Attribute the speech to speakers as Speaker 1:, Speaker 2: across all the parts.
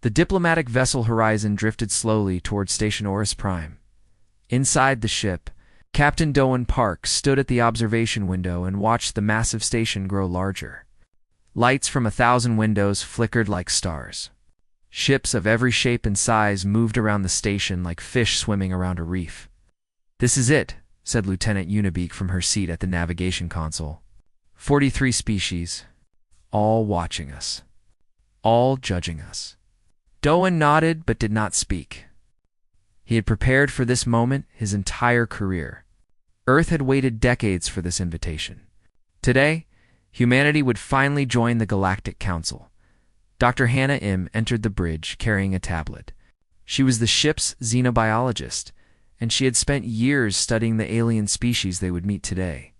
Speaker 1: The diplomatic vessel Horizon drifted slowly toward Station Oris Prime. Inside the ship, Captain Doan Park stood at the observation window and watched the massive station grow larger. Lights from 1,000 windows flickered like stars. Ships of every shape and size moved around the station like fish swimming around a reef. "This is it," said Lieutenant Unibeak from her seat at the navigation console. 43 species, all watching us, all judging us. Doan nodded but did not speak. He had prepared for this moment his entire career. Earth had waited decades for this invitation. Today, humanity would finally join the Galactic Council. Dr. Hannah Im entered the bridge carrying a tablet. She was the ship's xenobiologist, and she had spent years studying the alien species they would meet today.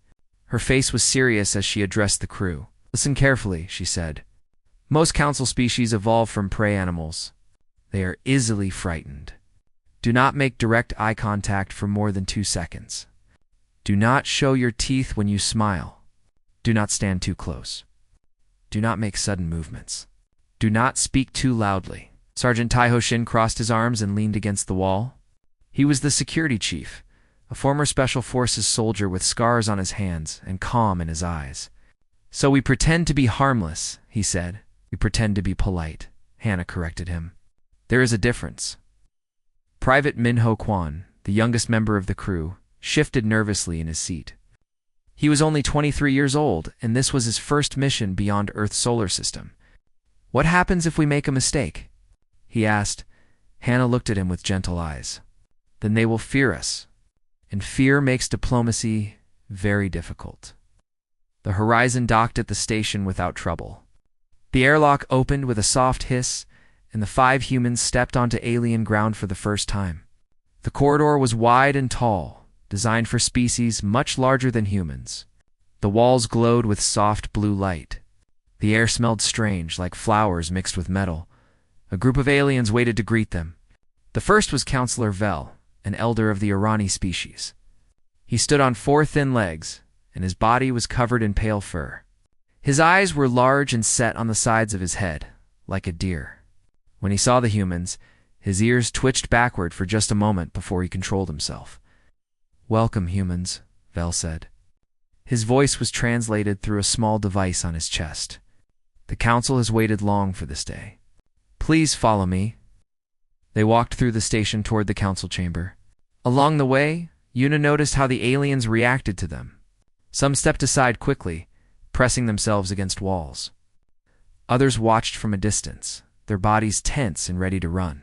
Speaker 1: Her face was serious as she addressed the crew. "Listen carefully," she said. "Most council species evolve from prey animals. They are easily frightened. Do not make direct eye contact for more than 2 seconds. Do not show your teeth when you smile. Do not stand too close. Do not make sudden movements. Do not speak too loudly." Sergeant Taiho Shin crossed his arms and leaned against the wall. He was the security chief, a former Special Forces soldier with scars on his hands and calm in his eyes. "So we pretend to be harmless," he said. "We pretend to be polite," Hannah corrected him. "There is a difference." Private Minho Kwan, the youngest member of the crew, shifted nervously in his seat. He was only 23 years old, and this was his first mission beyond Earth's solar system. "What happens if we make a mistake?" he asked. Hannah looked at him with gentle eyes. "Then they will fear us, and fear makes diplomacy very difficult." The Horizon docked at the station without trouble. The airlock opened with a soft hiss, and the 5 humans stepped onto alien ground for the first time. The corridor was wide and tall, designed for species much larger than humans. The walls glowed with soft blue light. The air smelled strange, like flowers mixed with metal. A group of aliens waited to greet them. The first was Counselor Vel, an elder of the Irani species. He stood on 4 thin legs, and his body was covered in pale fur. His eyes were large and set on the sides of his head, like a deer. When he saw the humans, his ears twitched backward for just a moment before he controlled himself. "Welcome, humans," Vel said. His voice was translated through a small device on his chest. "The council has waited long for this day. Please follow me." They walked through the station toward the council chamber. Along the way, Yuna noticed how the aliens reacted to them. Some stepped aside quickly, pressing themselves against walls. Others watched from a distance, their bodies tense and ready to run.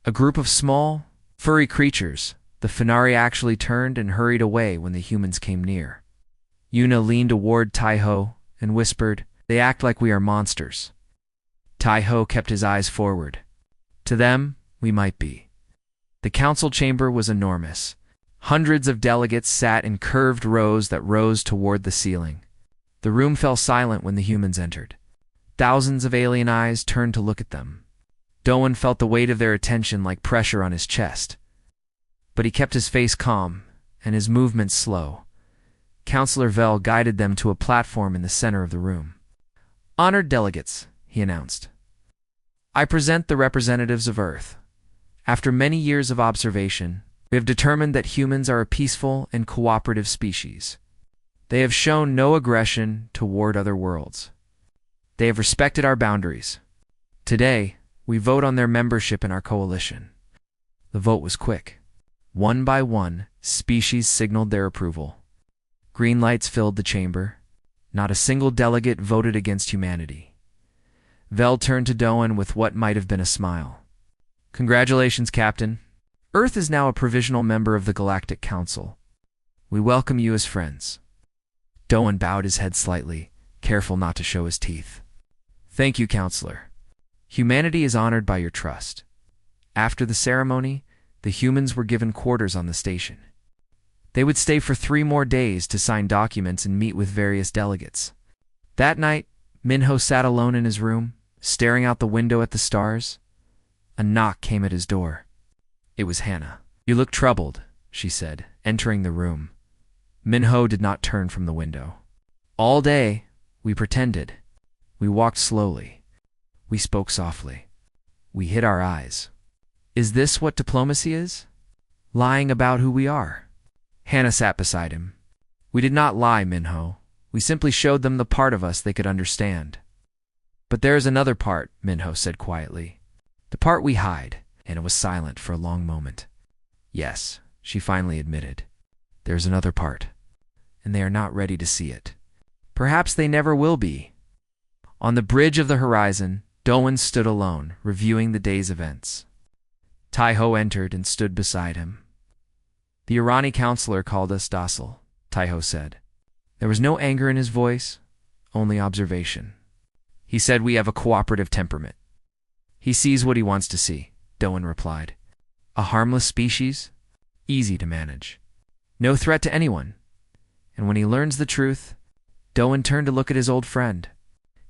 Speaker 1: A group of small, furry creatures, the Fenari actually turned and hurried away when the humans came near. Yuna leaned toward Taiho and whispered, "They act like we are monsters." Taiho kept his eyes forward. "To them, we might be." The council chamber was enormous. Hundreds of delegates sat in curved rows that rose toward the ceiling. The room fell silent when the humans entered. Thousands of alien eyes turned to look at them. Doan felt the weight of their attention like pressure on his chest. But he kept his face calm and his movements slow. Counselor Vel guided them to a platform in the center of the room. "Honored delegates," he announced. "I present the representatives of Earth. After many years of observation, we have determined that humans are a peaceful and cooperative species. They have shown no aggression toward other worlds. They have respected our boundaries. Today, we vote on their membership in our coalition." The vote was quick. One by one, species signaled their approval. Green lights filled the chamber. Not a single delegate voted against humanity. Vel turned to Doan with what might have been a smile. "Congratulations, Captain. Earth is now a provisional member of the Galactic Council. We welcome you as friends." Doan bowed his head slightly, careful not to show his teeth. "Thank you, Counselor. Humanity is honored by your trust." After the ceremony, the humans were given quarters on the station. They would stay for 3 more days to sign documents and meet with various delegates. That night, Minho sat alone in his room, staring out the window at the stars. A knock came at his door. It was Hannah. "You look troubled," she said, entering the room. Minho did not turn from the window. "All day, we pretended. We walked slowly. We spoke softly. We hid our eyes. Is this what diplomacy is? Lying about who we are? Hannah sat beside him. We did not lie, Minho. We simply showed them the part of us they could understand. But there is another part, Minho said quietly. The part we hide, and it was silent for a long moment. Yes, she finally admitted. There's another part, and they are not ready to see it. Perhaps they never will be. On the bridge of the horizon, Doan stood alone, reviewing the day's events. Taiho entered and stood beside him. The Irani counselor called us docile, Taiho said. There was no anger in his voice, only observation. He said we have a cooperative temperament. He sees what he wants to see, Doan replied. A harmless species? Easy to manage. No threat to anyone. And when he learns the truth, Doan turned to look at his old friend.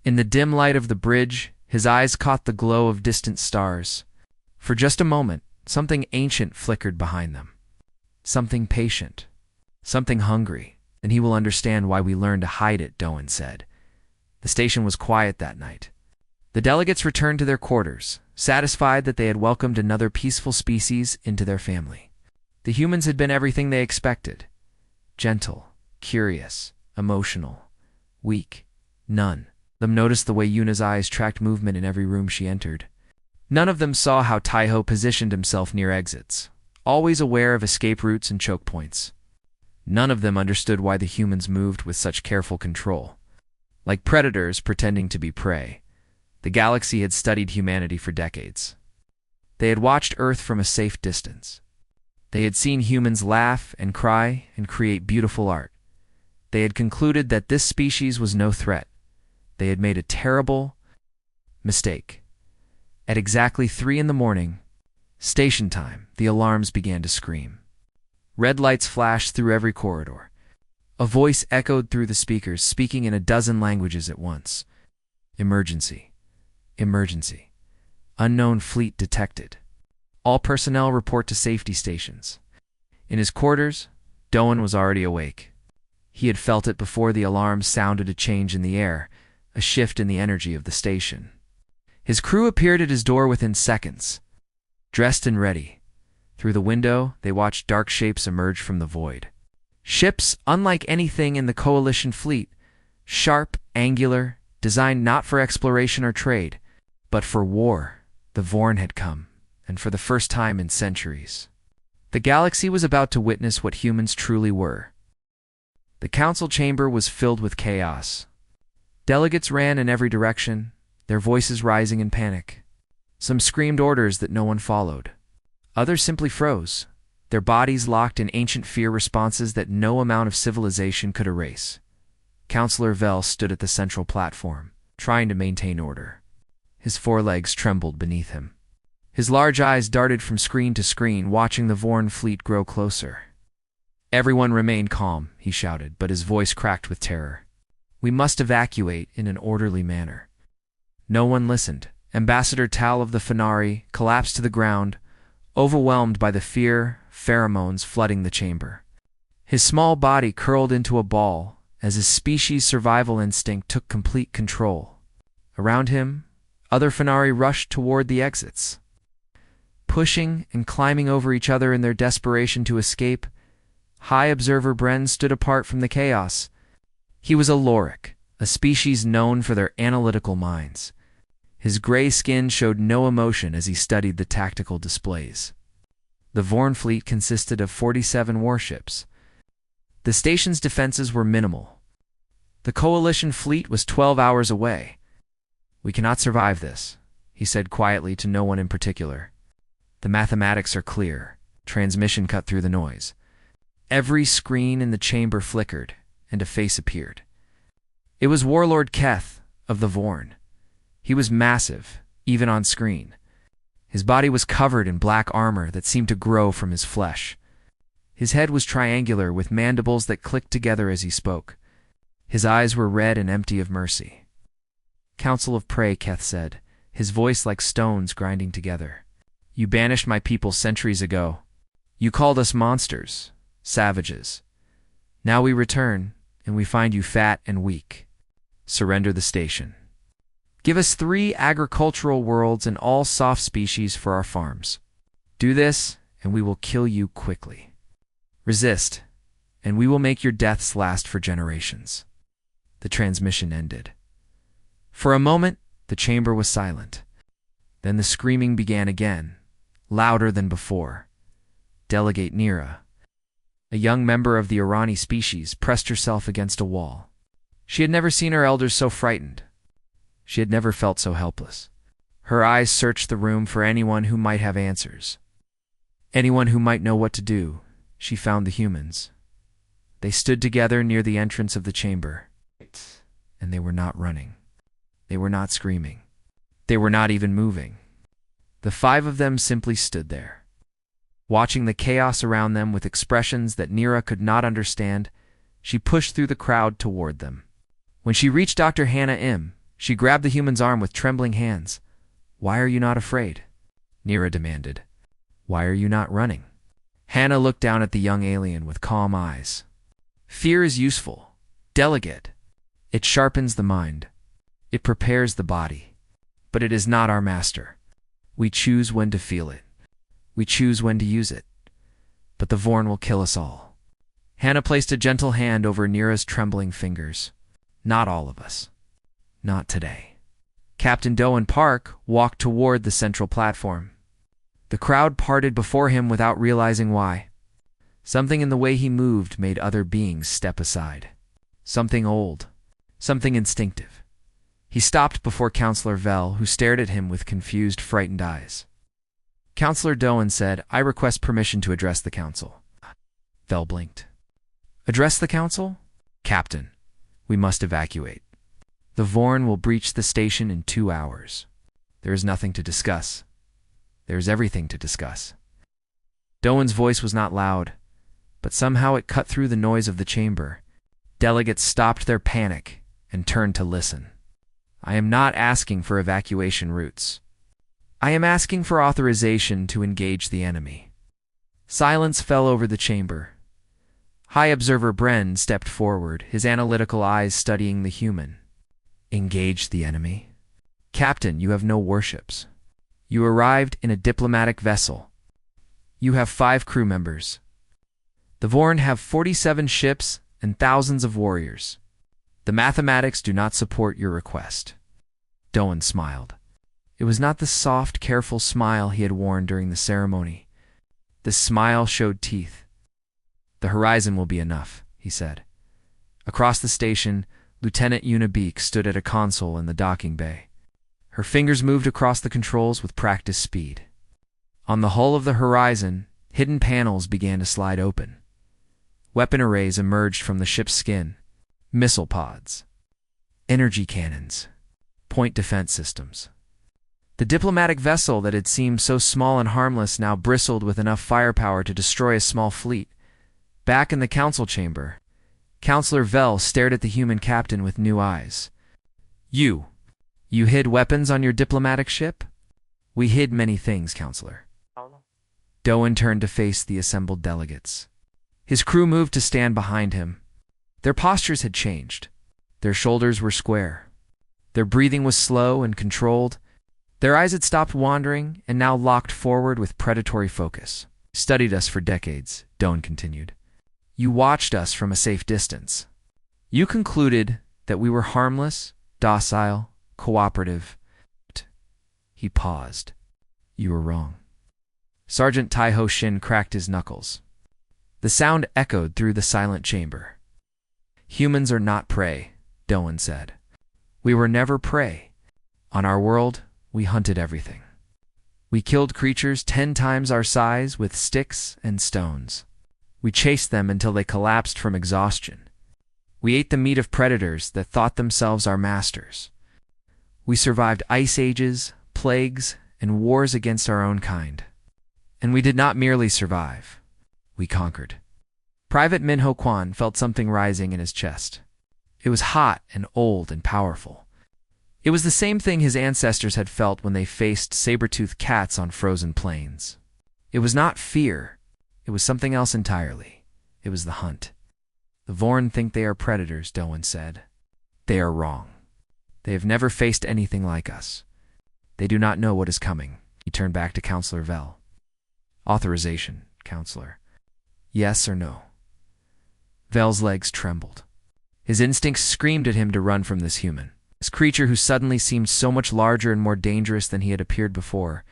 Speaker 1: In the dim light of the bridge, his eyes caught the glow of distant stars. For just a moment, something ancient flickered behind them. Something patient. Something hungry. And he will understand why we learned to hide it, Doan said. The station was quiet that night. The delegates returned to their quarters, satisfied that they had welcomed another peaceful species into their family. The humans had been everything they expected. Gentle, curious, emotional, weak. None of them noticed the way Yuna's eyes tracked movement in every room she entered. None of them saw how Taiho positioned himself near exits, always aware of escape routes and choke points. None of them understood why the humans moved with such careful control. Like predators pretending to be prey, the galaxy had studied humanity for decades. They had watched Earth from a safe distance. They had seen humans laugh and cry and create beautiful art. They had concluded that this species was no threat. They had made a terrible mistake. At exactly 3 a.m, station time, the alarms began to scream. Red lights flashed through every corridor. A voice echoed through the speakers, speaking in a dozen languages at once. Emergency. Emergency. Unknown fleet detected. All personnel report to safety stations. In his quarters, Doan was already awake. He had felt it before the alarms sounded, a change in the air, a shift in the energy of the station. His crew appeared at his door within seconds, dressed and ready. Through the window, they watched dark shapes emerge from the void. Ships unlike anything in the Coalition fleet, sharp, angular, designed not for exploration or trade, but for war. The Vorn had come, and for the first time in centuries. The galaxy was about to witness what humans truly were. The council chamber was filled with chaos. Delegates ran in every direction, their voices rising in panic. Some screamed orders that no one followed. Others simply froze, their bodies locked in ancient fear responses that no amount of civilization could erase. Counselor Vel stood at the central platform, trying to maintain order. His forelegs trembled beneath him. His large eyes darted from screen to screen, watching the Vorn fleet grow closer. Everyone remained calm, he shouted, but his voice cracked with terror. We must evacuate in an orderly manner. No one listened. Ambassador Tal of the Fenari collapsed to the ground, overwhelmed by the fear, pheromones flooding the chamber. His small body curled into a ball as his species' survival instinct took complete control. Around him, other Fenari rushed toward the exits. Pushing and climbing over each other in their desperation to escape, High Observer Bren stood apart from the chaos. He was a Loric, a species known for their analytical minds. His gray skin showed no emotion as he studied the tactical displays. The Vorn fleet consisted of 47 warships. The station's defenses were minimal. The Coalition fleet was 12 hours away. We cannot survive this, he said quietly to no one in particular. The mathematics are clear. Transmission cut through the noise. Every screen in the chamber flickered, and a face appeared. It was Warlord Keth of the Vorn. He was massive, even on screen. His body was covered in black armor that seemed to grow from his flesh. His head was triangular with mandibles that clicked together as he spoke. His eyes were red and empty of mercy. Council of Prey, Keth said, his voice like stones grinding together. You banished my people centuries ago. You called us monsters, savages. Now we return, and we find you fat and weak. Surrender the station. Give us 3 agricultural worlds and all soft species for our farms. Do this, and we will kill you quickly. Resist, and we will make your deaths last for generations." The transmission ended. For a moment, the chamber was silent. Then the screaming began again, louder than before. Delegate Nira, a young member of the Irani species, pressed herself against a wall. She had never seen her elders so frightened. She had never felt so helpless. Her eyes searched the room for anyone who might have answers. Anyone who might know what to do. She found the humans. They stood together near the entrance of the chamber. And they were not running. They were not screaming. They were not even moving. The 5 of them simply stood there, watching the chaos around them with expressions that Nira could not understand. She pushed through the crowd toward them. When she reached Dr. Hannah Im, she grabbed the human's arm with trembling hands. "Why are you not afraid?" Nira demanded. "Why are you not running?" Hannah looked down at the young alien with calm eyes. "Fear is useful, delegate. It sharpens the mind. It prepares the body. But it is not our master. We choose when to feel it. We choose when to use it. But the Vorn will kill us all." Hannah placed a gentle hand over Nira's trembling fingers. "Not all of us. Not today." Captain Doan Park walked toward the central platform. The crowd parted before him without realizing why. Something in the way he moved made other beings step aside. Something old. Something instinctive. He stopped before Counselor Vel, who stared at him with confused, frightened eyes. Counselor Doan said, "I request permission to address the council." Vel blinked. "Address the council?" "Captain, we must evacuate. The Vorn will breach the station in 2 hours. There is nothing to discuss. There is everything to discuss." Doan's voice was not loud, but somehow it cut through the noise of the chamber. Delegates stopped their panic and turned to listen. "I am not asking for evacuation routes. I am asking for authorization to engage the enemy." Silence fell over the chamber. High Observer Bren stepped forward, his analytical eyes studying the human. "Engage the enemy? Captain, you have no warships. You arrived in a diplomatic vessel. You have 5 crew members. The Vorn have 47 ships and thousands of warriors. The mathematics do not support your request." Doan smiled. It was not the soft, careful smile he had worn during the ceremony. The smile showed teeth. "The horizon will be enough," he said. Across the station, Lieutenant Unibeek stood at a console in the docking bay. Her fingers moved across the controls with practiced speed. On the hull of the horizon, hidden panels began to slide open. Weapon arrays emerged from the ship's skin. Missile pods. Energy cannons. Point defense systems. The diplomatic vessel that had seemed so small and harmless now bristled with enough firepower to destroy a small fleet. Back in the council chamber, Counselor Vel stared at the human captain with new eyes. You hid weapons on your diplomatic ship?" "We hid many things, Counselor." Doan turned to face the assembled delegates. His crew moved to stand behind him. Their postures had changed. Their shoulders were square. Their breathing was slow and controlled. Their eyes had stopped wandering and now locked forward with predatory focus. "Studied us for decades," Doan continued. "You watched us from a safe distance. You concluded that we were harmless, docile, cooperative." He paused. "You were wrong." Sergeant Taiho Shin cracked his knuckles. The sound echoed through the silent chamber. "Humans are not prey," Doan said. "We were never prey. On our world, we hunted everything. We killed creatures 10 times our size with sticks and stones. We chased them until they collapsed from exhaustion. We ate the meat of predators that thought themselves our masters. We survived ice ages, plagues, and wars against our own kind. And we did not merely survive. We conquered." Private Minho Kwan felt something rising in his chest. It was hot and old and powerful. It was the same thing his ancestors had felt when they faced saber-toothed cats on frozen plains. It was not fear. It was something else entirely. It was the hunt. "The Vorn think they are predators," Doan said. "They are wrong. They have never faced anything like us. They do not know what is coming. He turned back to Counselor Vel. Authorization, Counselor. Yes or no? Vel's legs trembled. His instincts screamed at him to run from this human, this creature who suddenly seemed so much larger and more dangerous than he had appeared before.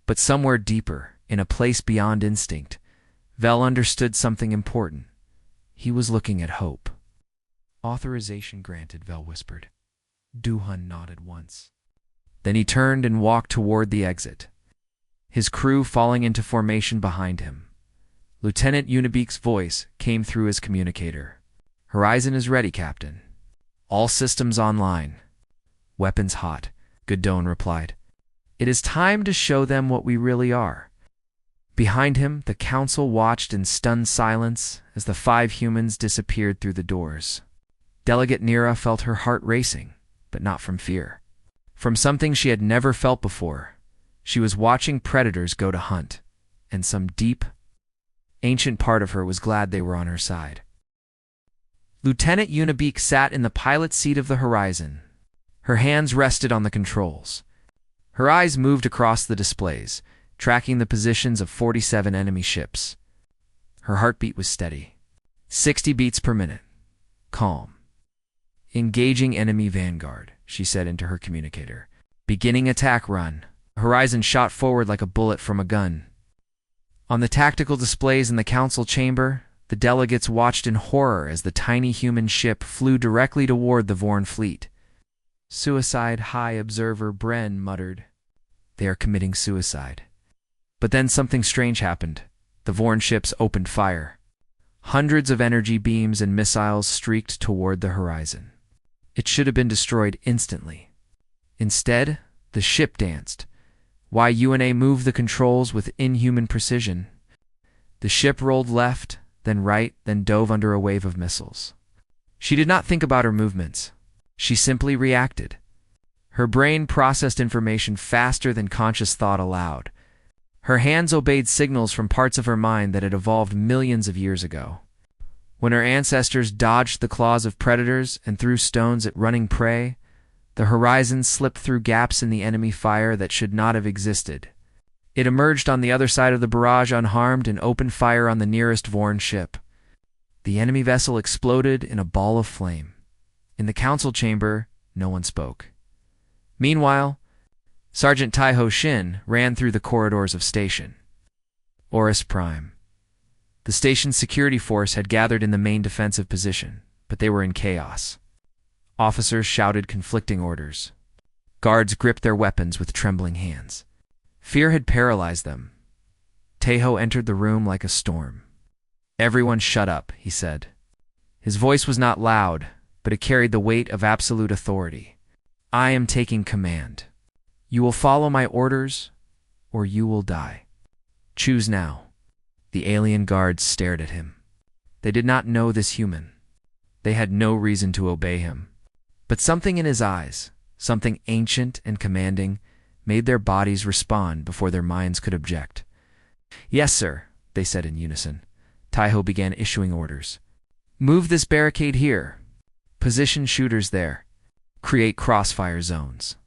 Speaker 1: But somewhere deeper, in a place beyond instinct, Vel understood something important. He was looking at hope. Authorization granted, Vel whispered. Duhan nodded once. Then he turned and walked toward the exit, his crew falling into formation behind him. Lieutenant Unibeek's voice came through his communicator. Horizon is ready, Captain. All systems online. Weapons hot, Godone replied. It is time to show them what we really are. Behind him, the council watched in stunned silence as the 5 humans disappeared through the doors. Delegate Nira felt her heart racing, but not from fear. From something she had never felt before. She was watching predators go to hunt, and some deep, ancient part of her was glad they were on her side. Lieutenant Unibeek sat in the pilot's seat of the Horizon. Her hands rested on the controls. Her eyes moved across the displays, tracking the positions of 47 enemy ships. Her heartbeat was steady. 60 beats per minute. Calm. Engaging enemy vanguard, she said into her communicator. Beginning attack run. Horizon shot forward like a bullet from a gun. On the tactical displays in the council chamber, the delegates watched in horror as the tiny human ship flew directly toward the Vorn fleet. Suicide, High Observer Bren muttered. They are committing suicide. But then something strange happened. The Vorn ships opened fire. Hundreds of energy beams and missiles streaked toward the horizon. It should have been destroyed instantly. Instead, the ship danced. YUNA moved the controls with inhuman precision. The ship rolled left, then right, then dove under a wave of missiles. She did not think about her movements. She simply reacted. Her brain processed information faster than conscious thought allowed. Her hands obeyed signals from parts of her mind that had evolved millions of years ago. When her ancestors dodged the claws of predators and threw stones at running prey, the horizon slipped through gaps in the enemy fire that should not have existed. It emerged on the other side of the barrage unharmed and opened fire on the nearest Vorn ship. The enemy vessel exploded in a ball of flame. In the council chamber, no one spoke. Meanwhile, Sergeant Taiho Shin ran through the corridors of station. Oris Prime. The station's security force had gathered in the main defensive position, but they were in chaos. Officers shouted conflicting orders. Guards gripped their weapons with trembling hands. Fear had paralyzed them. Taiho entered the room like a storm. Everyone shut up, he said. His voice was not loud, but it carried the weight of absolute authority. I am taking command. You will follow my orders, or you will die. Choose now. The alien guards stared at him. They did not know this human. They had no reason to obey him. But something in his eyes, something ancient and commanding, made their bodies respond before their minds could object. Yes, sir, they said in unison. Taiho began issuing orders. Move this barricade here. Position shooters there. Create crossfire zones.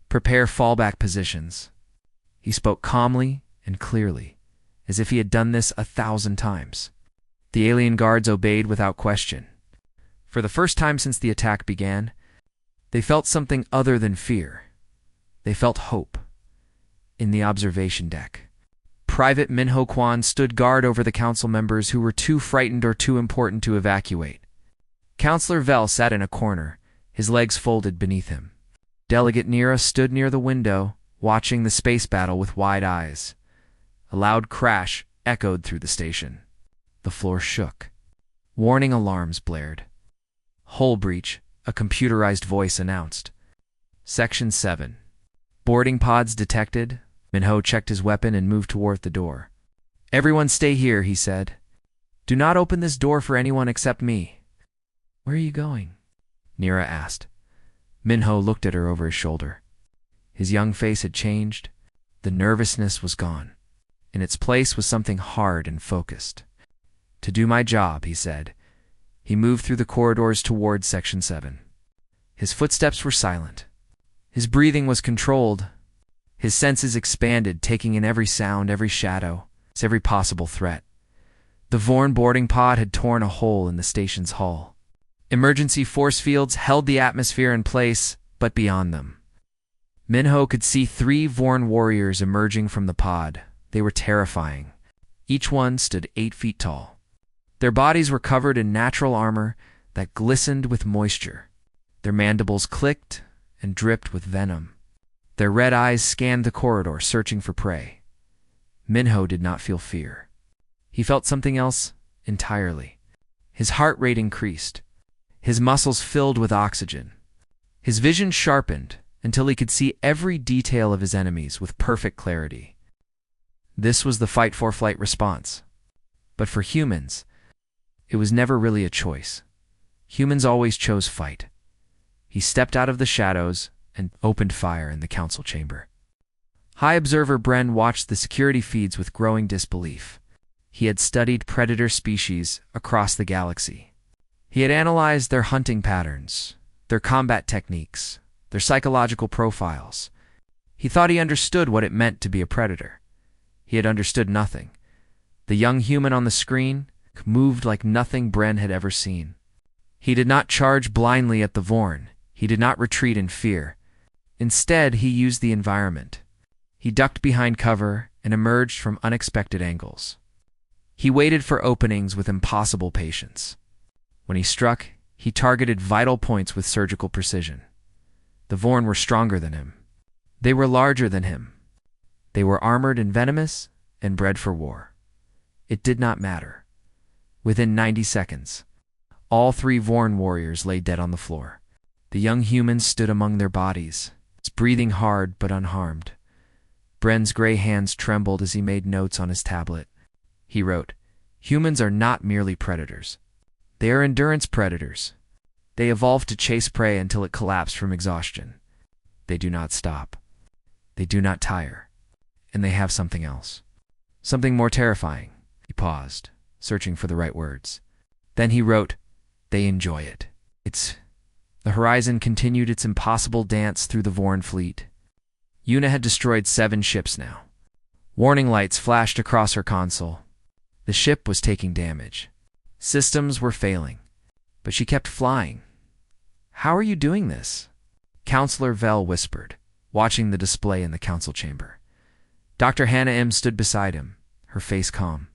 Speaker 1: Prepare fallback positions. He spoke calmly and clearly, as if he had done this 1,000 times. The alien guards obeyed without question. For the first time since the attack began, they felt something other than fear. They felt hope. In the observation deck, Private Minho Kwan stood guard over the council members who were too frightened or too important to evacuate. Counselor Vel sat in a corner, his legs folded beneath him. Delegate Nira stood near the window, watching the space battle with wide eyes. A loud crash echoed through the station. The floor shook. Warning alarms blared. Hull breach, a computerized voice announced. Section 7. Boarding pods detected. Minho checked his weapon and moved toward the door. Everyone stay here, he said. Do not open this door for anyone except me. Where are you going? Nira asked. Minho looked at her over his shoulder. His young face had changed. The nervousness was gone. In its place was something hard and focused. To do my job, he said. He moved through the corridors toward Section 7. His footsteps were silent. His breathing was controlled. His senses expanded, taking in every sound, every shadow, every possible threat. The Vorn boarding pod had torn a hole in the station's hull. Emergency force fields held the atmosphere in place, but beyond them. Minho could see 3 Vorn warriors emerging from the pod. They were terrifying. Each one stood 8 feet tall. Their bodies were covered in natural armor that glistened with moisture. Their mandibles clicked and dripped with venom. Their red eyes scanned the corridor, searching for prey. Minho did not feel fear. He felt something else entirely. His heart rate increased. His muscles filled with oxygen. His vision sharpened until he could see every detail of his enemies with perfect clarity. This was the fight-for-flight response. But for humans, it was never really a choice. Humans always chose fight. He stepped out of the shadows and opened fire in the council chamber. High Observer Bren watched the security feeds with growing disbelief. He had studied predator species across the galaxy. He had analyzed their hunting patterns, their combat techniques, their psychological profiles. He thought he understood what it meant to be a predator. He had understood nothing. The young human on the screen moved like nothing Bren had ever seen. He did not charge blindly at the Vorn. He did not retreat in fear. Instead, he used the environment. He ducked behind cover and emerged from unexpected angles. He waited for openings with impossible patience. When he struck, he targeted vital points with surgical precision. The Vorn were stronger than him. They were larger than him. They were armored and venomous and bred for war. It did not matter. Within 90 seconds, all 3 Vorn warriors lay dead on the floor. The young human stood among their bodies, breathing hard but unharmed. Bren's gray hands trembled as he made notes on his tablet. He wrote, "Humans are not merely predators. They are endurance predators. They evolved to chase prey until it collapsed from exhaustion. They do not stop. They do not tire. And they have something else. Something more terrifying." He paused, searching for the right words. Then he wrote, "They enjoy it." The Horizon continued its impossible dance through the Vorn fleet. Una had destroyed 7 ships now. Warning lights flashed across her console. The ship was taking damage. Systems were failing. But she kept flying. "How are you doing this?" Counselor Vel whispered, watching the display in the council chamber. Dr. Hannah M. stood beside him, her face calm.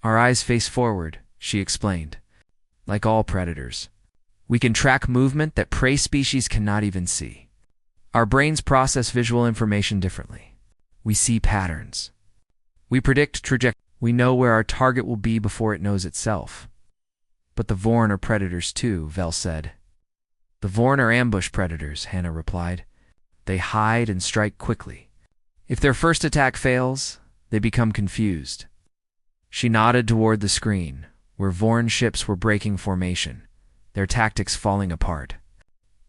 Speaker 1: "Our eyes face forward," she explained. "Like all predators, we can track movement that prey species cannot even see. Our brains process visual information differently. We see patterns. We predict trajectory. We know where our target will be before it knows itself." "But the Vorn are predators too," Vel said. "The Vorn are ambush predators," Hannah replied. "They hide and strike quickly. If their first attack fails, they become confused." She nodded toward the screen, where Vorn ships were breaking formation, their tactics falling apart.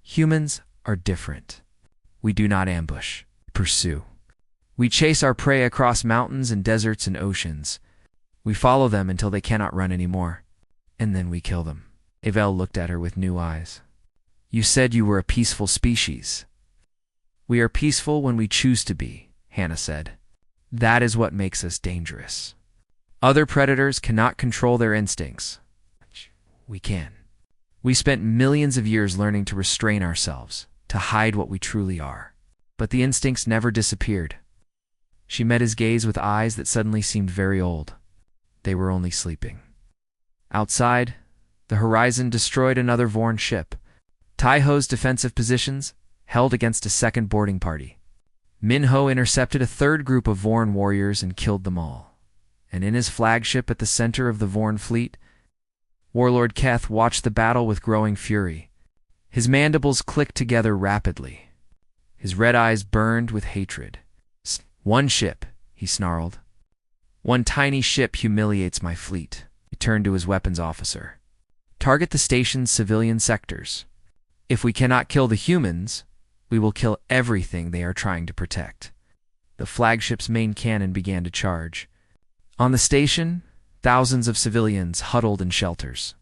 Speaker 1: "Humans are different. We do not ambush, pursue. We chase our prey across mountains and deserts and oceans. We follow them until they cannot run anymore, and then we kill them." Evel looked at her with new eyes. "You said you were a peaceful species." "We are peaceful when we choose to be," Hannah said. "That is what makes us dangerous. Other predators cannot control their instincts. We can. We spent millions of years learning to restrain ourselves, to hide what we truly are. But the instincts never disappeared." She met his gaze with eyes that suddenly seemed very old. They were only sleeping. Outside, the Horizon destroyed another Vorn ship. Taiho's defensive positions held against a second boarding party. Minho intercepted a third group of Vorn warriors and killed them all. And in his flagship at the center of the Vorn fleet, Warlord Keth watched the battle with growing fury. His mandibles clicked together rapidly. His red eyes burned with hatred. "One ship," he snarled. "One tiny ship humiliates my fleet." He turned to his weapons officer. "Target the station's civilian sectors. If we cannot kill the humans, we will kill everything they are trying to protect." The flagship's main cannon began to charge. On the station, thousands of civilians huddled in shelters.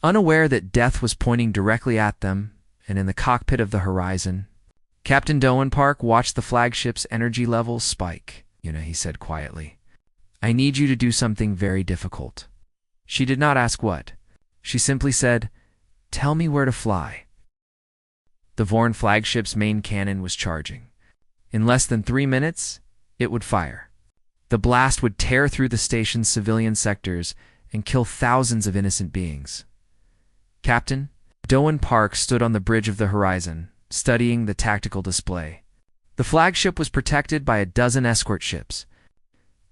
Speaker 1: Unaware that death was pointing directly at them, and in the cockpit of the Horizon, Captain Doan Park watched the flagship's energy levels spike. He said quietly, "I need you to do something very difficult." She did not ask what. She simply said, "Tell me where to fly." The Vorn flagship's main cannon was charging. In less than 3 minutes, it would fire. The blast would tear through the station's civilian sectors and kill thousands of innocent beings. Captain Doan Park stood on the bridge of the Horizon, studying the tactical display. The flagship was protected by a dozen escort ships.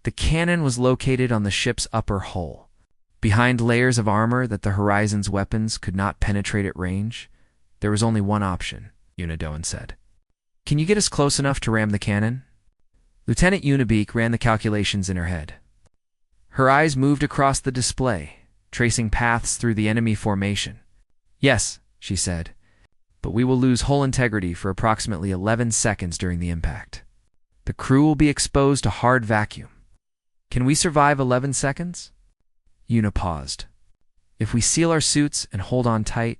Speaker 1: The cannon was located on the ship's upper hull, behind layers of armor that the Horizon's weapons could not penetrate at range. There was only one option, Doan said. "Can you get us close enough to ram the cannon?" Lieutenant Unibeak ran the calculations in her head. Her eyes moved across the display, tracing paths through the enemy formation. "Yes," she said, "but we will lose hull integrity for approximately 11 seconds during the impact. The crew will be exposed to hard vacuum. Can we survive 11 seconds? Una paused. "If we seal our suits and hold on tight,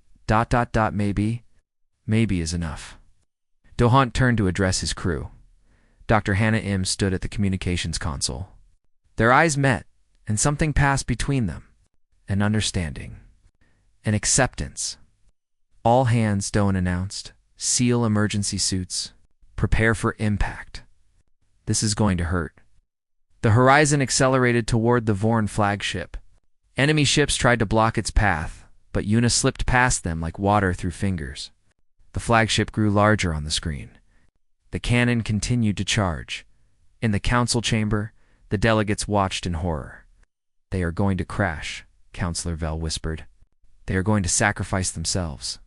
Speaker 1: maybe is enough." Dohant turned to address his crew. Dr. Hannah Im stood at the communications console. Their eyes met, and something passed between them. An understanding. An acceptance. "All hands," Doan announced. "Seal emergency suits. Prepare for impact. This is going to hurt." The Horizon accelerated toward the Vorn flagship. Enemy ships tried to block its path, but Una slipped past them like water through fingers. The flagship grew larger on the screen. The cannon continued to charge. In the council chamber, the delegates watched in horror. "They are going to crash," Counselor Vell whispered. "They are going to sacrifice themselves."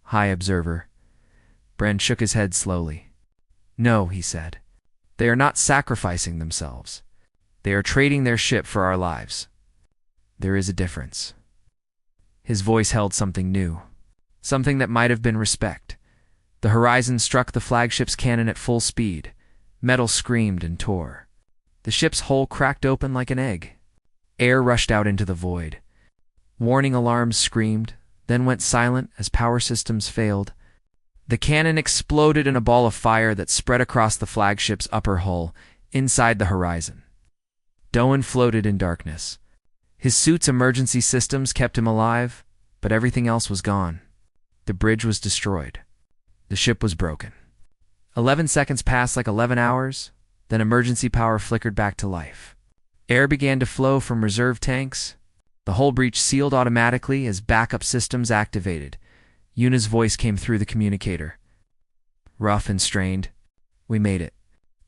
Speaker 1: "High Observer." Bren shook his head slowly. "No," he said. "They are not sacrificing themselves. They are trading their ship for our lives. There is a difference." His voice held something new, something that might have been respect. The Horizon struck the flagship's cannon at full speed. Metal screamed and tore. The ship's hull cracked open like an egg. Air rushed out into the void. Warning alarms screamed, then went silent as power systems failed. The cannon exploded in a ball of fire that spread across the flagship's upper hull, inside the Horizon. Doan floated in darkness. His suit's emergency systems kept him alive, but everything else was gone. The bridge was destroyed. The ship was broken. 11 seconds passed like 11 hours, then emergency power flickered back to life. Air began to flow from reserve tanks. The hull breach sealed automatically as backup systems activated. Una's voice came through the communicator. "Rough and strained. We made it.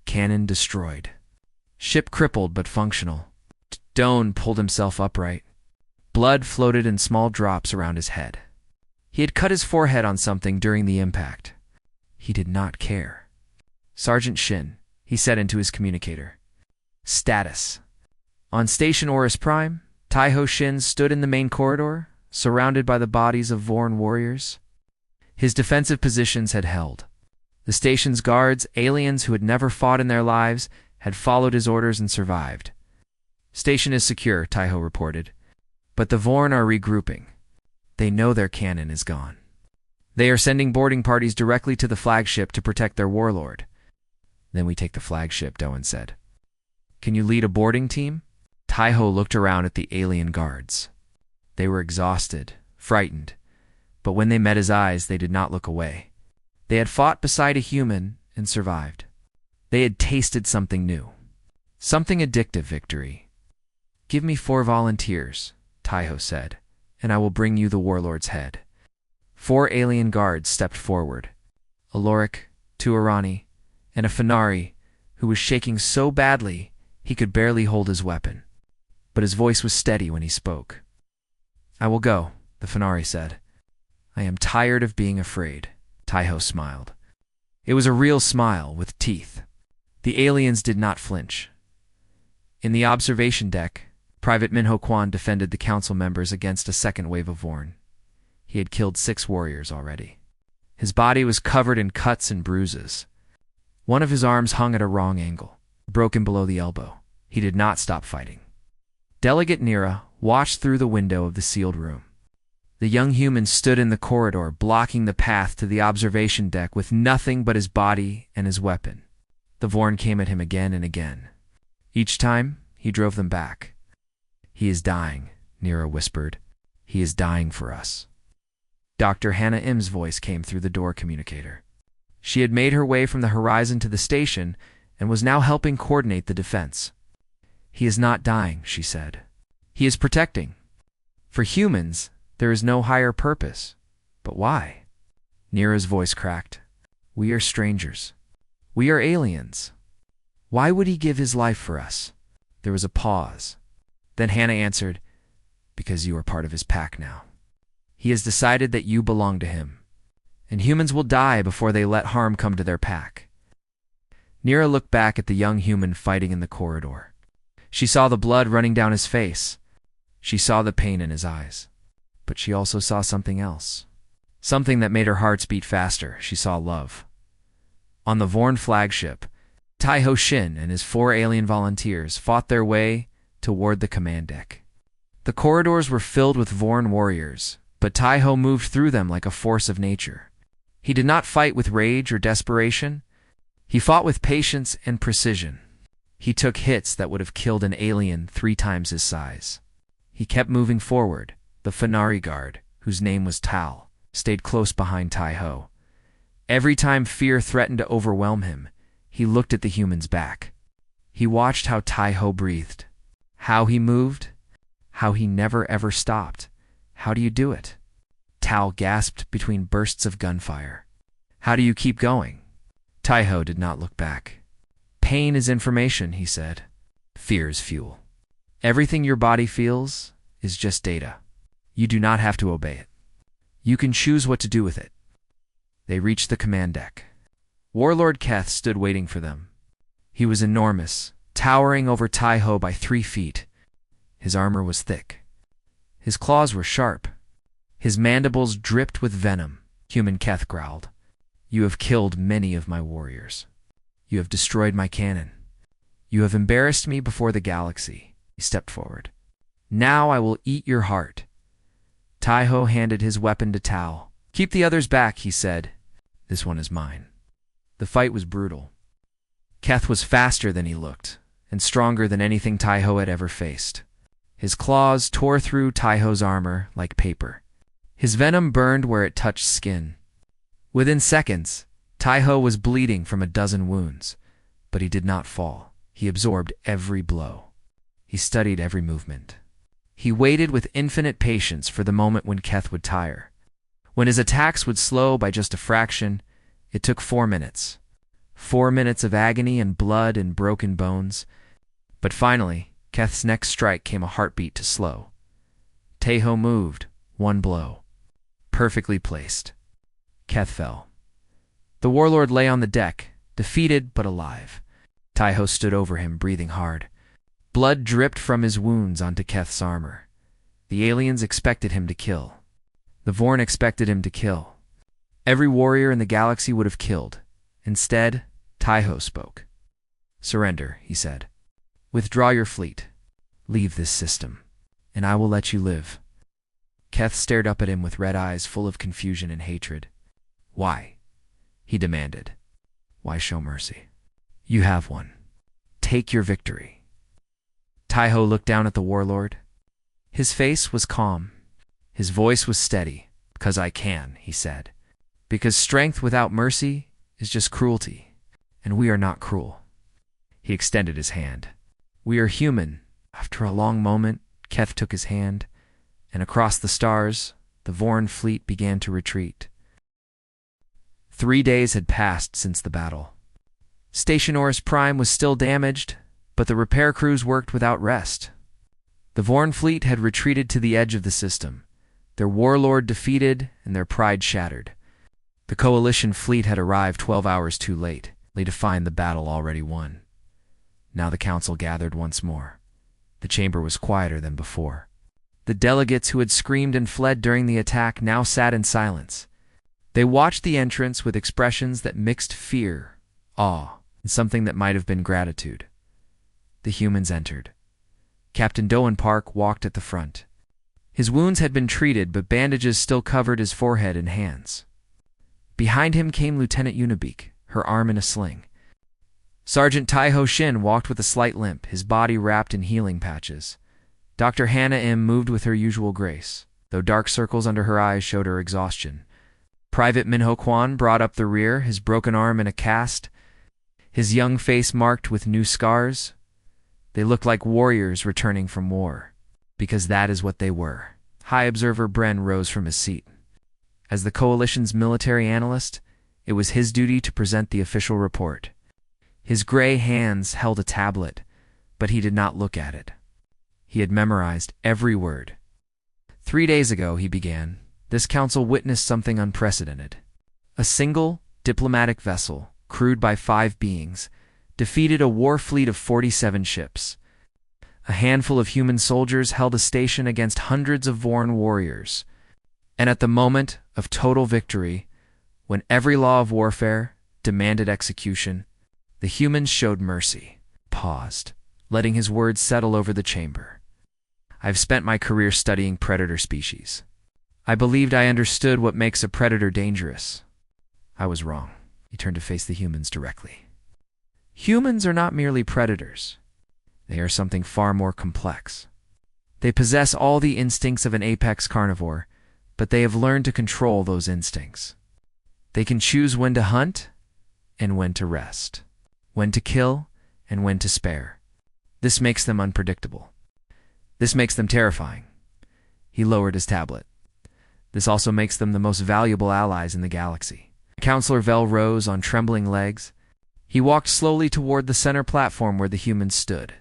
Speaker 1: Cannon destroyed. Ship crippled but functional." Doan pulled himself upright. Blood floated in small drops around his head. He had cut his forehead on something during the impact. He did not care. "Sergeant Shin," he said into his communicator. "Status." On Station Orus Prime, Taiho Shin stood in the main corridor, surrounded by the bodies of Vorn warriors. His defensive positions had held. The station's guards, aliens who had never fought in their lives, had followed his orders and survived. "Station is secure," Taiho reported. "But the Vorn are regrouping. They know their cannon is gone. They are sending boarding parties directly to the flagship to protect their warlord." "Then we take the flagship," Doan said. "Can you lead a boarding team?" Taiho looked around at the alien guards. They were exhausted, frightened, but when they met his eyes, they did not look away. They had fought beside a human and survived. They had tasted something new. Something addictive victory. "Give me 4 volunteers," Taiho said, "and I will bring you the warlord's head." 4 alien guards stepped forward. A Lorik, 2 Irani, and a Fenari, who was shaking so badly he could barely hold his weapon. But his voice was steady when he spoke. "I will go," the Fenari said. "I am tired of being afraid." Taiho smiled. It was a real smile with teeth. The aliens did not flinch. In the observation deck, Private Minho Kwan defended the council members against a second wave of Vorn. He had killed 6 warriors already. His body was covered in cuts and bruises. One of his arms hung at a wrong angle, broken below the elbow. He did not stop fighting. Delegate Nira watched through the window of the sealed room. The young human stood in the corridor, blocking the path to the observation deck with nothing but his body and his weapon. The Vorn came at him again and again. Each time, he drove them back. "He is dying," Nira whispered. "He is dying for us." Dr. Hannah Im's voice came through the door communicator. She had made her way from the horizon to the station and was now helping coordinate the defense. "He is not dying," she said. "He is protecting. For humans, there is no higher purpose. But why?" Nira's voice cracked. "We are strangers. We are aliens. Why would he give his life for us?" There was a pause. Then Hannah answered, "Because you are part of his pack now. He has decided that you belong to him, and humans will die before they let harm come to their pack." Nira looked back at the young human fighting in the corridor. She saw the blood running down his face. She saw the pain in his eyes. But she also saw something else. Something that made her hearts beat faster. She saw love. On the Vorn flagship, Tai-Ho Shin and his 4 alien volunteers fought their way toward the command deck. The corridors were filled with Vorn warriors, but Tai-Ho moved through them like a force of nature. He did not fight with rage or desperation. He fought with patience and precision. He took hits that would have killed an alien 3 times his size. He kept moving forward. The Fenari guard, whose name was Tal, stayed close behind Tai-Ho. Every time fear threatened to overwhelm him, he looked at the human's back. He watched how Tai-Ho breathed, how he moved, how he never ever stopped. "How do you do it?" Tal gasped between bursts of gunfire. "How do you keep going?" Tai-Ho did not look back. "Pain is information," he said. "Fear is fuel. Everything your body feels is just data. You do not have to obey it. You can choose what to do with it." They reached the command deck. Warlord Keth stood waiting for them. He was enormous, towering over Tai-Ho by 3 feet. His armor was thick. His claws were sharp. His mandibles dripped with venom. Human Keth growled, "You have killed many of my warriors. You have destroyed my cannon. You have embarrassed me before the galaxy." He stepped forward. "Now I will eat your heart." Tai-Ho handed his weapon to Tal. "Keep the others back," he said. "This one is mine." The fight was brutal. Keth was faster than he looked, and stronger than anything Tai-Ho had ever faced. His claws tore through Tai-Ho's armor like paper. His venom burned where it touched skin. Within seconds, Tai-Ho was bleeding from a dozen wounds, but he did not fall. He absorbed every blow. He studied every movement. He waited with infinite patience for the moment when Keth would tire. When his attacks would slow by just a fraction, it took 4 minutes. 4 minutes of agony and blood and broken bones. But finally, Keth's next strike came a heartbeat to slow. Tai-Ho moved, 1 blow. Perfectly placed. Keth fell. The warlord lay on the deck, defeated but alive. Tai-Ho stood over him, breathing hard. Blood dripped from his wounds onto Keth's armor. The aliens expected him to kill. The Vorn expected him to kill. Every warrior in the galaxy would have killed. Instead, Tai-Ho spoke. "Surrender," he said. "Withdraw your fleet. Leave this system, and I will let you live." Keth stared up at him with red eyes full of confusion and hatred. "Why?" he demanded. "Why show mercy? You have one. Take your victory." Tai-Ho looked down at the warlord. His face was calm. His voice was steady. "Because I can," he said. "Because strength without mercy is just cruelty, and we are not cruel." He extended his hand. "We are human." After a long moment, Keth took his hand, and across the stars, the Vorn fleet began to retreat. 3 days had passed since the battle. Station Orus Prime was still damaged, but the repair crews worked without rest. The Vorn fleet had retreated to the edge of the system, their warlord defeated and their pride shattered. The Coalition fleet had arrived 12 hours too late, to find the battle already won. Now the council gathered once more. The chamber was quieter than before. The delegates who had screamed and fled during the attack now sat in silence. They watched the entrance with expressions that mixed fear, awe, and something that might have been gratitude. The humans entered. Captain Doan Park walked at the front. His wounds had been treated, but bandages still covered his forehead and hands. Behind him came Lieutenant Unibeak, her arm in a sling. Sergeant Tai-Ho Shin walked with a slight limp, his body wrapped in healing patches. Dr. Hannah Im moved with her usual grace, though dark circles under her eyes showed her exhaustion. Private Minho Kwan brought up the rear, his broken arm in a cast, his young face marked with new scars. They looked like warriors returning from war, because that is what they were. High Observer Bren rose from his seat. As the Coalition's military analyst, it was his duty to present the official report. His gray hands held a tablet, but he did not look at it. He had memorized every word. 3 days ago, he began, this council witnessed something unprecedented. A single diplomatic vessel, crewed by 5 beings, defeated a war fleet of 47 ships. A handful of human soldiers held a station against hundreds of Vorn warriors. And at the moment of total victory, when every law of warfare demanded execution, the humans showed mercy, paused, letting his words settle over the chamber. I've spent my career studying predator species. I believed I understood what makes a predator dangerous. I was wrong. He turned to face the humans directly. Humans are not merely predators. They are something far more complex. They possess all the instincts of an apex carnivore, but they have learned to control those instincts. They can choose when to hunt and when to rest, when to kill and when to spare. This makes them unpredictable. This makes them terrifying. He lowered his tablet. This also makes them the most valuable allies in the galaxy. Counselor Vel rose on trembling legs. He walked slowly toward the center platform where the humans stood.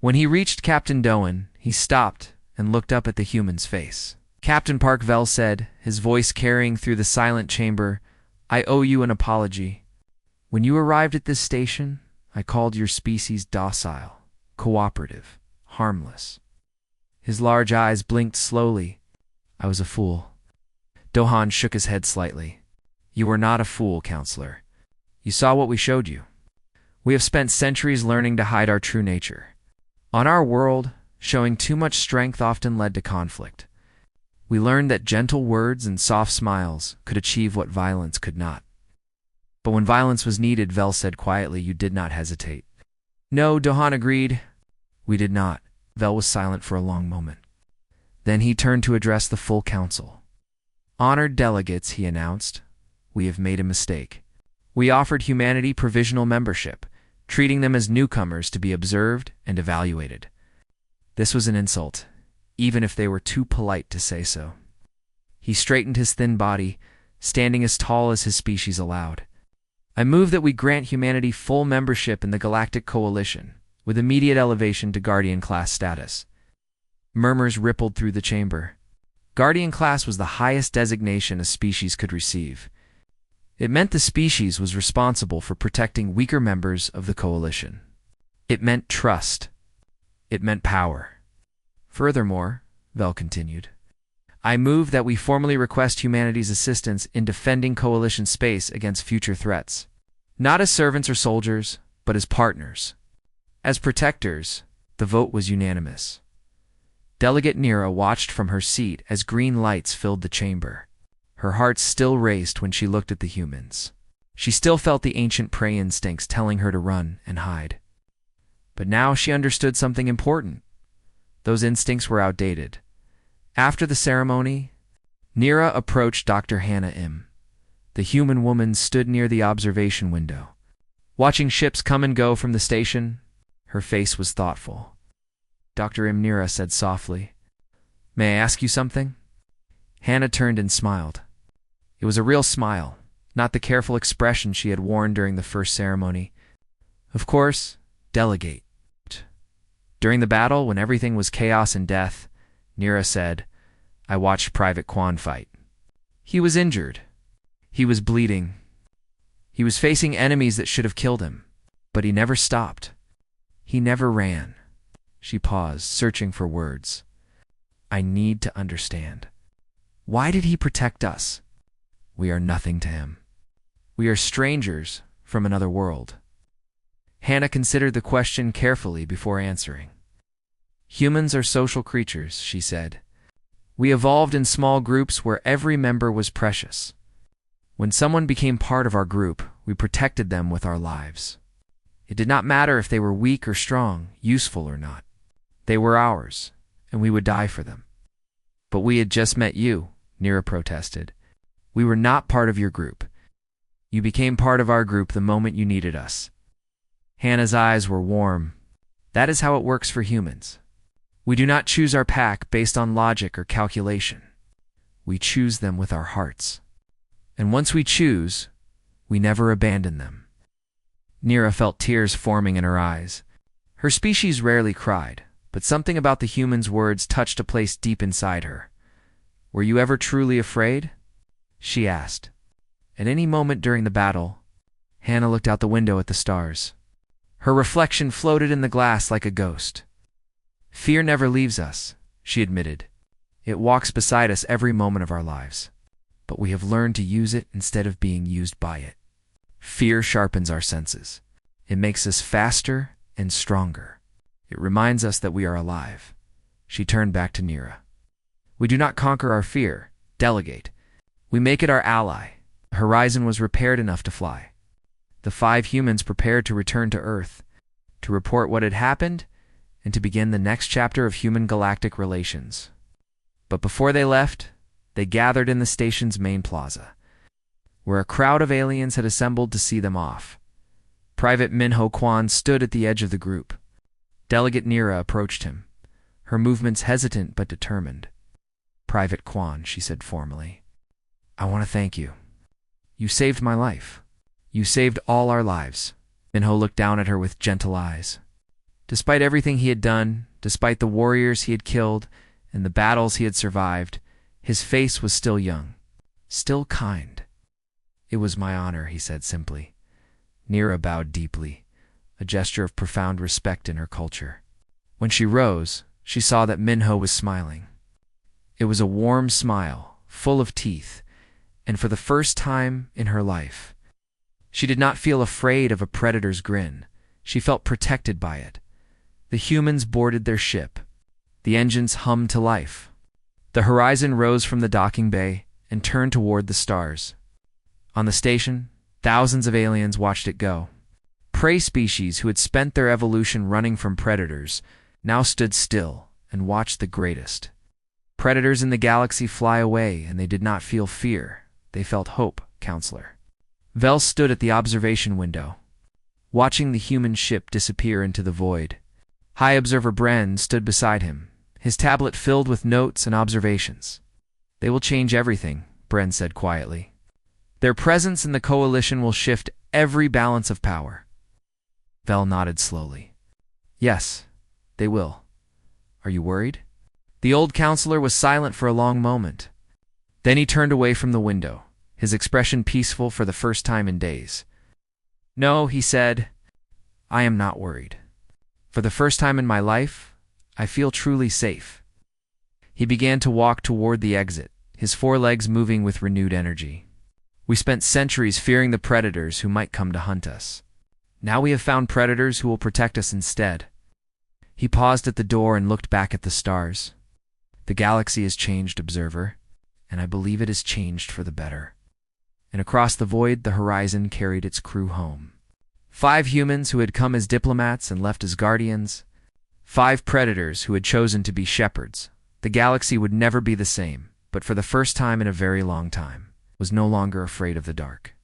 Speaker 1: When he reached Captain Doan, he stopped and looked up at the human's face. Captain Park Vel said, his voice carrying through the silent chamber, I owe you an apology. When you arrived at this station, I called your species docile, cooperative, harmless. His large eyes blinked slowly. I was a fool. Dohan shook his head slightly. You were not a fool, Counselor. You saw what we showed you. We have spent centuries learning to hide our true nature. On our world, showing too much strength often led to conflict. We learned that gentle words and soft smiles could achieve what violence could not. But when violence was needed, Vel said quietly, you did not hesitate. No, Dohan agreed. We did not. Vel was silent for a long moment. Then he turned to address the full council. Honored delegates, he announced, we have made a mistake. We offered humanity provisional membership, treating them as newcomers to be observed and evaluated. This was an insult, even if they were too polite to say so. He straightened his thin body, standing as tall as his species allowed. I move that we grant humanity full membership in the Galactic Coalition, with immediate elevation to Guardian Class status. Murmurs rippled through the chamber. Guardian Class was the highest designation a species could receive. It meant the species was responsible for protecting weaker members of the Coalition. It meant trust. It meant power. Furthermore, Vel continued, I move that we formally request humanity's assistance in defending Coalition space against future threats. Not as servants or soldiers, but as partners. As protectors, the vote was unanimous. Delegate Nira watched from her seat as green lights filled the chamber. Her heart still raced when she looked at the humans. She still felt the ancient prey instincts telling her to run and hide. But now she understood something important. Those instincts were outdated. After the ceremony, Nira approached Dr. Hannah Im. The human woman stood near the observation window. Watching ships come and go from the station, her face was thoughtful. Dr. Im Nira said softly, May I ask you something? Hannah turned and smiled. It was a real smile, not the careful expression she had worn during the first ceremony. Of course, delegate. During the battle, when everything was chaos and death, Nira said, I watched Private Kwan fight. He was injured. He was bleeding. He was facing enemies that should have killed him, but he never stopped. He never ran. She paused, searching for words. I need to understand. Why did he protect us? We are nothing to him. We are strangers from another world. Hannah considered the question carefully before answering. Humans are social creatures, she said. We evolved in small groups where every member was precious. When someone became part of our group, we protected them with our lives. It did not matter if they were weak or strong, useful or not. They were ours, and we would die for them. But we had just met you, Nira protested. We were not part of your group. You became part of our group the moment you needed us. Hannah's eyes were warm. That is how it works for humans. We do not choose our pack based on logic or calculation. We choose them with our hearts. And once we choose, we never abandon them. Nira felt tears forming in her eyes. Her species rarely cried, but something about the human's words touched a place deep inside her. Were you ever truly afraid? She asked. At any moment during the battle, Hannah looked out the window at the stars. Her reflection floated in the glass like a ghost. Fear never leaves us, she admitted. It walks beside us every moment of our lives, but we have learned to use it instead of being used by it. Fear sharpens our senses. It makes us faster and stronger. It reminds us that we are alive. She turned back to Nira. We do not conquer our fear, delegate. We make it our ally. The horizon was repaired enough to fly. The 5 humans prepared to return to Earth, to report what had happened, and to begin the next chapter of human-galactic relations. But before they left, they gathered in the station's main plaza, where a crowd of aliens had assembled to see them off. Private Minho Quan stood at the edge of the group. Delegate Nira approached him, her movements hesitant but determined. Private Quan, she said formally, I want to thank you. You saved my life. You saved all our lives. Minho looked down at her with gentle eyes. Despite everything he had done, despite the warriors he had killed and the battles he had survived, his face was still young, still kind. It was my honor, he said simply. Nira bowed deeply, a gesture of profound respect in her culture. When she rose, she saw that Minho was smiling. It was a warm smile, full of teeth, and for the first time in her life, she did not feel afraid of a predator's grin. She felt protected by it. The humans boarded their ship. The engines hummed to life. The horizon rose from the docking bay and turned toward the stars. On the station, thousands of aliens watched it go. Prey species who had spent their evolution running from predators now stood still and watched the greatest. Predators in the galaxy fly away, and they did not feel fear. They felt hope, Counselor. Vel stood at the observation window, watching the human ship disappear into the void. High Observer Bren stood beside him, his tablet filled with notes and observations. They will change everything, Bren said quietly. Their presence in the coalition will shift every balance of power. Vel nodded slowly. Yes, they will. Are you worried? The old counselor was silent for a long moment. Then he turned away from the window, his expression peaceful for the first time in days. No, he said, I am not worried. For the first time in my life, I feel truly safe. He began to walk toward the exit, his 4 legs moving with renewed energy. We spent centuries fearing the predators who might come to hunt us. Now we have found predators who will protect us instead. He paused at the door and looked back at the stars. The galaxy has changed, Observer, and I believe it has changed for the better. And across the void, the horizon carried its crew home. 5 humans who had come as diplomats and left as guardians. 5 predators who had chosen to be shepherds. The galaxy would never be the same, but for the first time in a very long time, was no longer afraid of the dark.